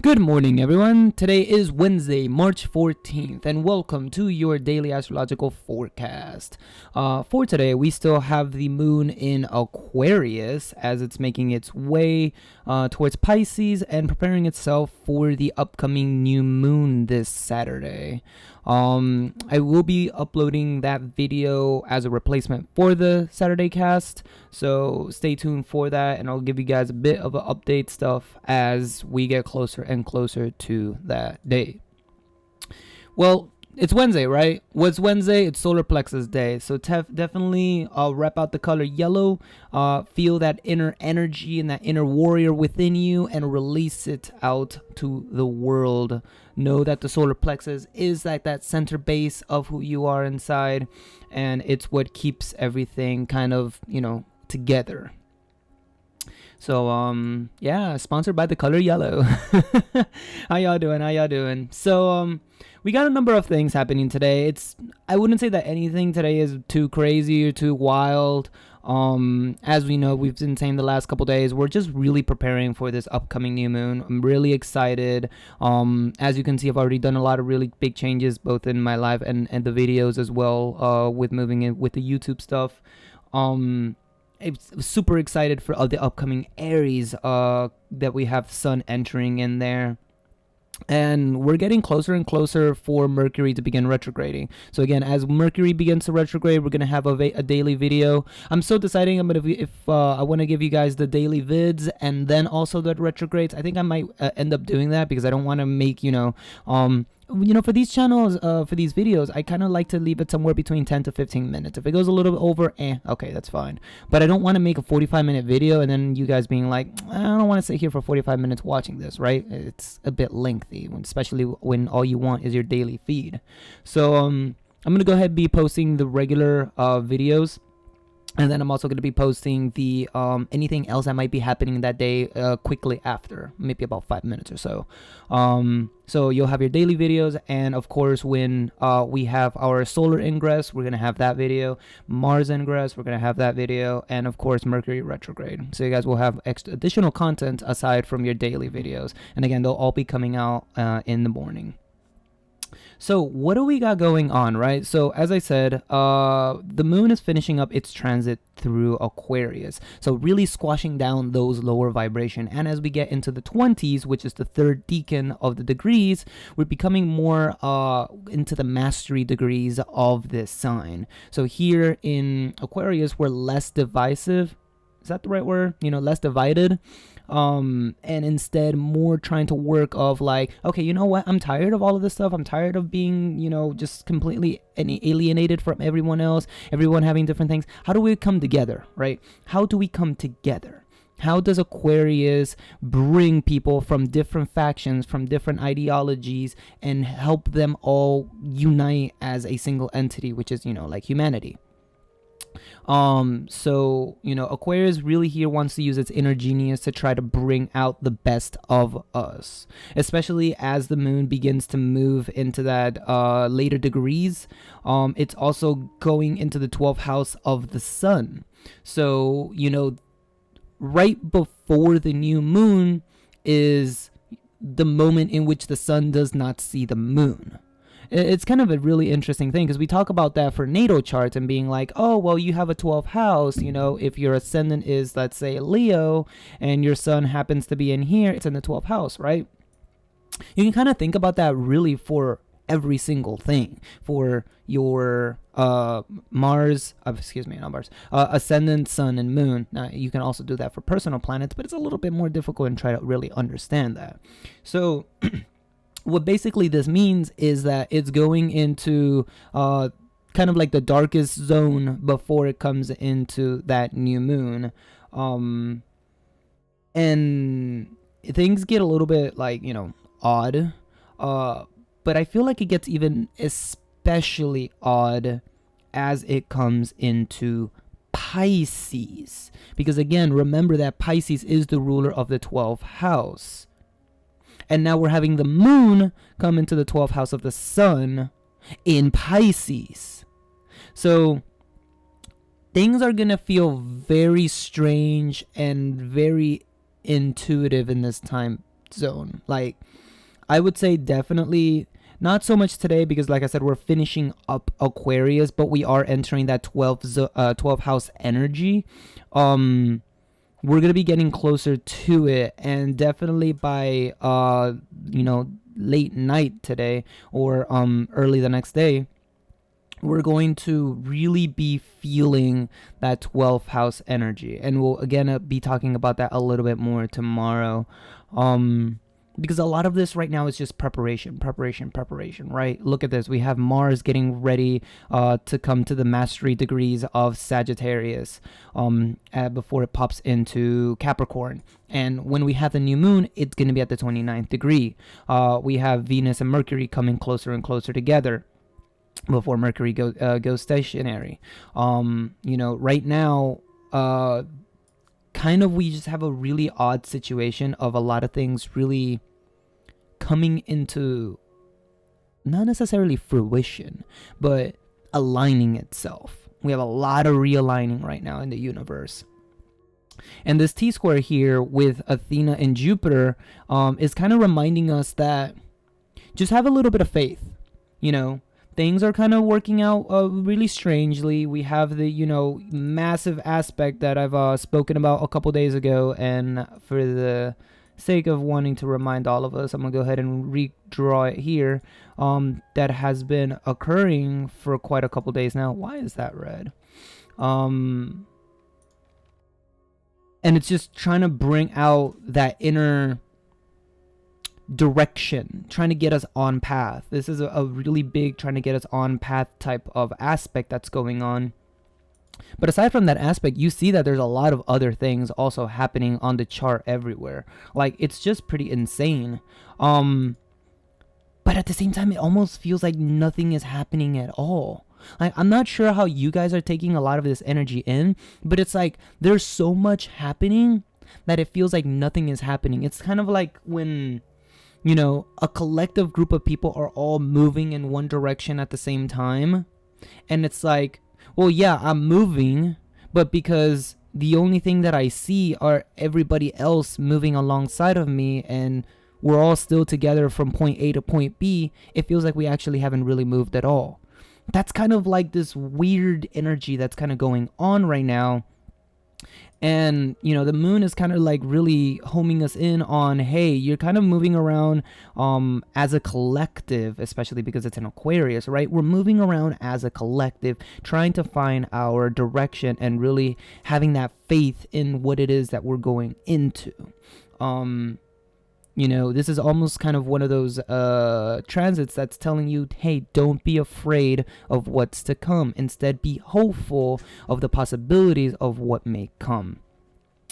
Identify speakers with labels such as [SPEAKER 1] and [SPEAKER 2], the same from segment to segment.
[SPEAKER 1] Good morning, everyone. Today is Wednesday, March 14th, and welcome to your daily astrological forecast. For today, we still have the moon in Aquarius as it's making its way towards Pisces and preparing itself for the upcoming new moon this Saturday. I will be uploading that video as a replacement for the Saturday cast, so stay tuned for that, and I'll give you guys a bit of an update stuff as we get closer and closer to that day. Well, it's Wednesday, right? What's Wednesday? It's solar plexus day. So definitely rep out the color yellow. Feel that inner energy and that inner warrior within you and release it out to the world. Know that the solar plexus is like that center base of who you are inside, and it's what keeps everything kind of, together. So, yeah, sponsored by the color yellow. How y'all doing? So, we got a number of things happening today. I wouldn't say that anything today is too crazy or too wild. As we know, we've been saying the last couple days, we're just really preparing for this upcoming new moon. I'm really excited. As you can see, I've already done a lot of really big changes, both in my life and the videos as well, with moving in with the YouTube stuff. I'm super excited for the upcoming Aries that we have Sun entering in there. And we're getting closer and closer for Mercury to begin retrograding. So again, as Mercury begins to retrograde, we're gonna have a daily video. I'm still deciding if I want to give you guys the daily vids and then also the retrogrades. I think I might end up doing that because I don't want to make for these channels, for these videos, I kind of like to leave it somewhere between 10 to 15 minutes. If it goes a little bit over, okay, that's fine. But I don't want to make a 45-minute video and then you guys being like, I don't want to sit here for 45 minutes watching this, right? It's a bit lengthy, especially when all you want is your daily feed. So I'm going to go ahead and be posting the regular videos. And then I'm also going to be posting the anything else that might be happening that day quickly after, maybe about 5 minutes or so. So you'll have your daily videos, and of course when we have our solar ingress, we're going to have that video. Mars ingress, we're going to have that video, and of course Mercury retrograde. So you guys will have additional content aside from your daily videos. And again, they'll all be coming out in the morning. So what do we got going on, right? So as I said, the moon is finishing up its transit through Aquarius. So really squashing down those lower vibration. And as we get into the 20s, which is the third decan of the degrees, we're becoming more into the mastery degrees of this sign. So here in Aquarius, we're less divisive. Is that the right word? Less divided. And instead more trying to work of like, okay, you know what? I'm tired of all of this stuff. I'm tired of being, just completely alienated from everyone else, everyone having different things. How do we come together, right? How do we come together? How does Aquarius bring people from different factions, from different ideologies, and help them all unite as a single entity, which is, like humanity? So Aquarius really here wants to use its inner genius to try to bring out the best of us, especially as the moon begins to move into that later degrees. It's also going into the 12th house of the sun. So right before the new moon is the moment in which the sun does not see the moon. It's kind of a really interesting thing because we talk about that for natal charts and being like, oh, well, you have a 12th house. If your ascendant is, let's say, Leo and your sun happens to be in here, it's in the 12th house, right? You can kind of think about that really for every single thing. For your Mars, ascendant, sun, and moon. Now, you can also do that for personal planets, but it's a little bit more difficult and try to really understand that. So what basically this means is that it's going into kind of like the darkest zone before it comes into that new moon. And things get a little bit like, odd. But I feel like it gets even especially odd as it comes into Pisces. Because again, remember that Pisces is the ruler of the 12th house. And now we're having the moon come into the 12th house of the sun in Pisces. So things are going to feel very strange and very intuitive in this time zone. Like, I would say definitely not so much today because, like I said, we're finishing up Aquarius, but we are entering that 12th house energy. We're gonna be getting closer to it, and definitely by late night today or early the next day, we're going to really be feeling that 12th house energy, and we'll again be talking about that a little bit more tomorrow. Because a lot of this right now is just preparation, right? Look at this. We have Mars getting ready to come to the mastery degrees of Sagittarius before it pops into Capricorn. And when we have the new moon, it's going to be at the 29th degree. We have Venus and Mercury coming closer and closer together before Mercury goes stationary. Right now, kind of we just have a really odd situation of a lot of things really coming into not necessarily fruition, but aligning itself. We have a lot of realigning right now in the universe. And this T-square here with Athena and Jupiter is kind of reminding us that just have a little bit of faith. Things are kind of working out really strangely. We have the, massive aspect that I've spoken about a couple days ago. And for the sake of wanting to remind all of us, I'm going to go ahead and redraw it here. That has been occurring for quite a couple days now. Why is that red? And it's just trying to bring out that inner direction, trying to get us on path. This is a really big trying to get us on path type of aspect that's going on. But aside from that aspect, you see that there's a lot of other things also happening on the chart everywhere. Like, it's just pretty insane. But at the same time, it almost feels like nothing is happening at all. Like, I'm not sure how you guys are taking a lot of this energy in, but it's like there's so much happening that it feels like nothing is happening. It's kind of like when a collective group of people are all moving in one direction at the same time. And it's like, well, yeah, I'm moving, but because the only thing that I see are everybody else moving alongside of me and we're all still together from point A to point B, it feels like we actually haven't really moved at all. That's kind of like this weird energy that's kind of going on right now. And, the moon is kind of like really homing us in on, hey, you're kind of moving around as a collective, especially because it's an Aquarius, right? We're moving around as a collective, trying to find our direction and really having that faith in what it is that we're going into. This is almost kind of one of those transits that's telling you, hey, don't be afraid of what's to come. Instead, be hopeful of the possibilities of what may come.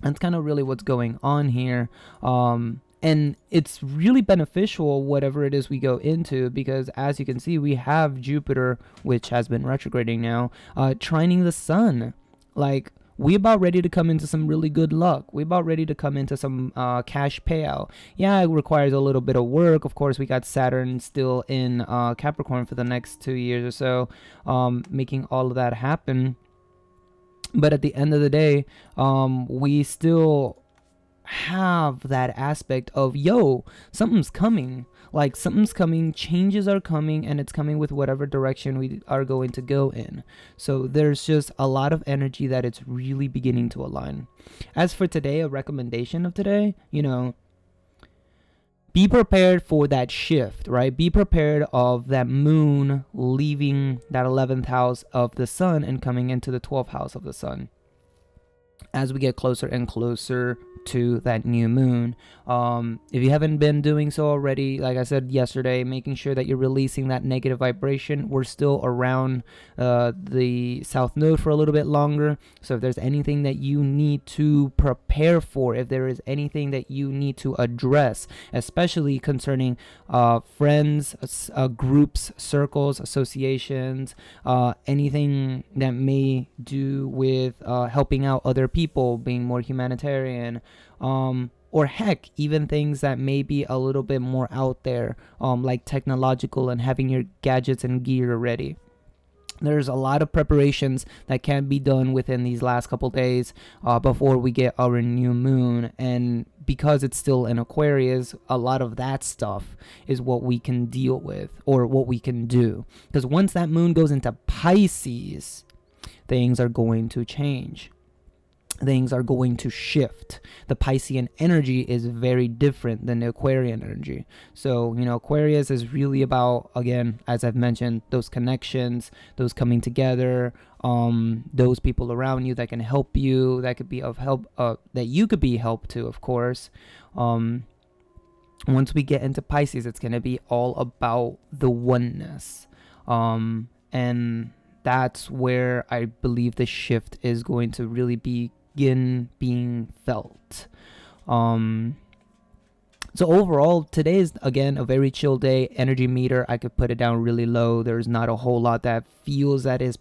[SPEAKER 1] That's kind of really what's going on here. And it's really beneficial, whatever it is we go into, because as you can see, we have Jupiter, which has been retrograding now, trining the sun. Like, we about ready to come into some really good luck. We about ready to come into some cash payout. Yeah, it requires a little bit of work. Of course, we got Saturn still in Capricorn for the next 2 years or so, making all of that happen. But at the end of the day, we still have that aspect of, yo, something's coming. Like, something's coming, changes are coming, and it's coming with whatever direction we are going to go in. So there's just a lot of energy that it's really beginning to align. As for today, a recommendation of today, be prepared for that shift, right? Be prepared of that moon leaving that 11th house of the sun and coming into the 12th house of the sun as we get closer and closer to that new moon. If you haven't been doing so already, like I said yesterday, making sure that you're releasing that negative vibration. We're still around the south node for a little bit longer, so if there's anything that you need to prepare for, if there is anything that you need to address, especially concerning friends, groups, circles, associations, anything that may do with helping out other people, being more humanitarian, or heck, even things that may be a little bit more out there, like technological and having your gadgets and gear ready. There's a lot of preparations that can be done within these last couple days before we get our new moon. And because it's still in Aquarius, a lot of that stuff is what we can deal with, or what we can do. Because once that moon goes into Pisces, things are going to change. Things are going to shift. The Piscean energy is very different than the Aquarian energy. So, Aquarius is really about, again, as I've mentioned, those connections, those coming together, those people around you that can help you, that could be of help, that you could be help to, of course. Once we get into Pisces, it's going to be all about the oneness. And that's where I believe the shift is going to really begin being felt. So overall, today is, again, a very chill day. Energy meter, I could put it down really low. There's not a whole lot that feels that is,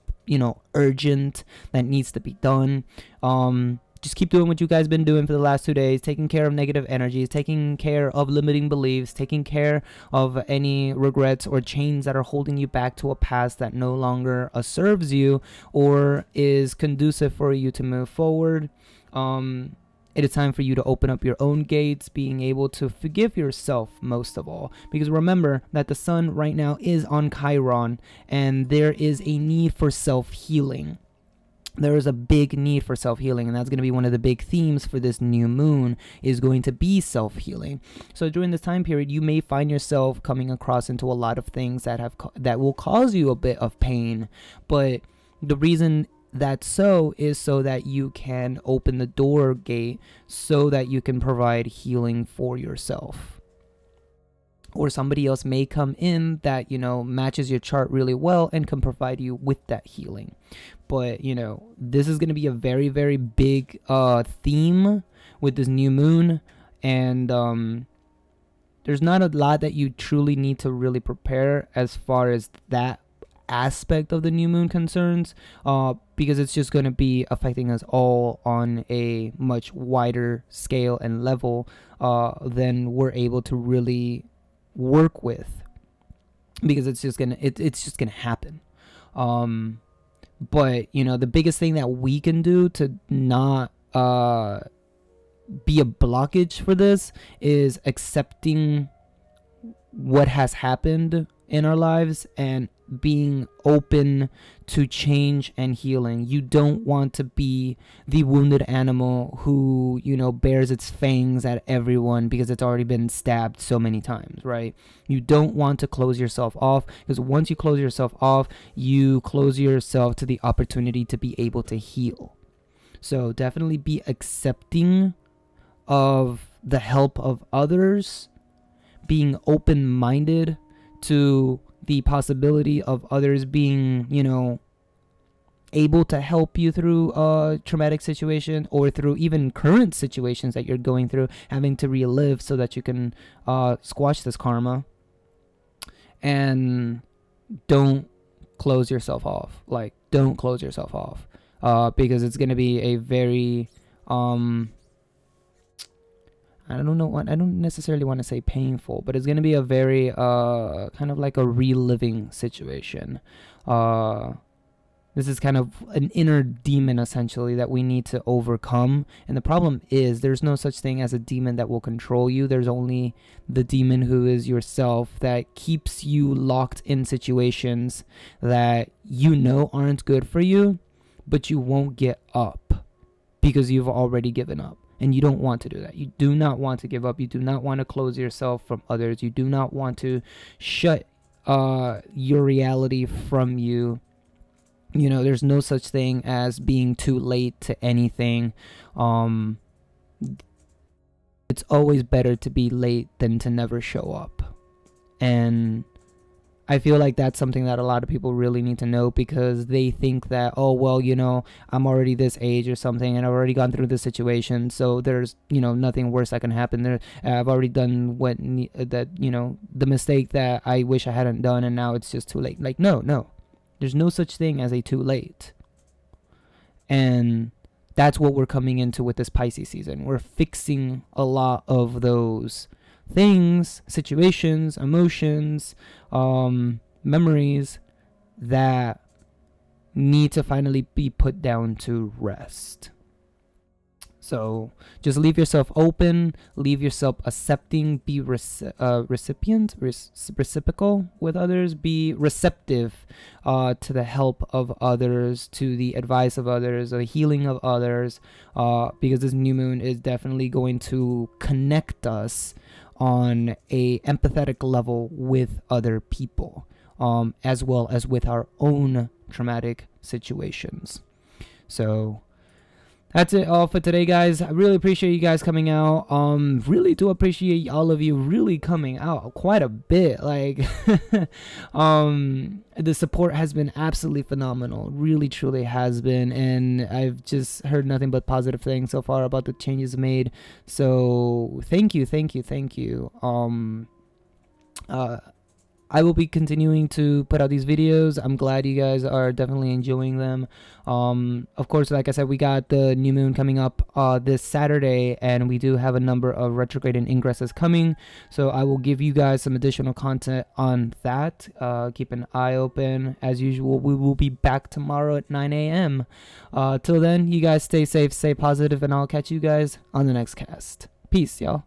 [SPEAKER 1] urgent, that needs to be done. Just keep doing what you guys been doing for the last 2 days, taking care of negative energies, taking care of limiting beliefs, taking care of any regrets or chains that are holding you back to a past that no longer serves you or is conducive for you to move forward. It is time for you to open up your own gates, being able to forgive yourself most of all. Because remember that the sun right now is on Chiron, and there is a need for self-healing. There is a big need for self-healing, and that's going to be one of the big themes for this new moon, is going to be self-healing. So during this time period, you may find yourself coming across into a lot of things that will cause you a bit of pain, but the reason that's so is so that you can open the door gate so that you can provide healing for yourself. Or somebody else may come in that, matches your chart really well and can provide you with that healing. But, this is going to be a very, very big theme with this new moon. And there's not a lot that you truly need to really prepare as far as that aspect of the new moon concerns, because it's just going to be affecting us all on a much wider scale and level than we're able to really work with, because it's just gonna happen. But the biggest thing that we can do to not be a blockage for this is accepting what has happened in our lives and being open to change and healing. You don't want to be the wounded animal who, bears its fangs at everyone because it's already been stabbed so many times, right? You don't want to close yourself off, because once you close yourself off, you close yourself to the opportunity to be able to heal. So definitely be accepting of the help of others, being open-minded to the possibility of others being, able to help you through a traumatic situation, or through even current situations that you're going through, having to relive so that you can squash this karma. And don't close yourself off. Don't close yourself off, because it's going to be a very I don't necessarily want to say painful, but it's going to be a very kind of like a reliving situation. This is kind of an inner demon, essentially, that we need to overcome. And the problem is there's no such thing as a demon that will control you. There's only the demon who is yourself, that keeps you locked in situations that aren't good for you, but you won't get up because you've already given up. And you don't want to do that. You do not want to give up. You do not want to close yourself from others. You do not want to shut your reality from you. There's no such thing as being too late to anything. It's always better to be late than to never show up. And I feel like that's something that a lot of people really need to know, because they think that, I'm already this age or something, and I've already gone through this situation, so there's, nothing worse that can happen. I've already done the mistake that I wish I hadn't done, and now it's just too late. No. There's no such thing as a too late. And that's what we're coming into with this Pisces season. We're fixing a lot of those things, situations, emotions, memories that need to finally be put down to rest. So just leave yourself open, leave yourself accepting, be reciprocal with others, be receptive to the help of others, to the advice of others, the healing of others, because this new moon is definitely going to connect us on a empathetic level with other people, as well as with our own traumatic situations. So that's it all for today, guys. I really appreciate you guys coming out. Really do appreciate all of you really coming out quite a bit. Like, the support has been absolutely phenomenal. Really, truly has been. And I've just heard nothing but positive things so far about the changes made. So thank you. I will be continuing to put out these videos. I'm glad you guys are definitely enjoying them. Of course, like I said, we got the new moon coming up this Saturday, and we do have a number of retrograde and ingresses coming. So I will give you guys some additional content on that. Keep an eye open. As usual, we will be back tomorrow at 9 a.m. Till then, you guys stay safe, stay positive, and I'll catch you guys on the next cast. Peace, y'all.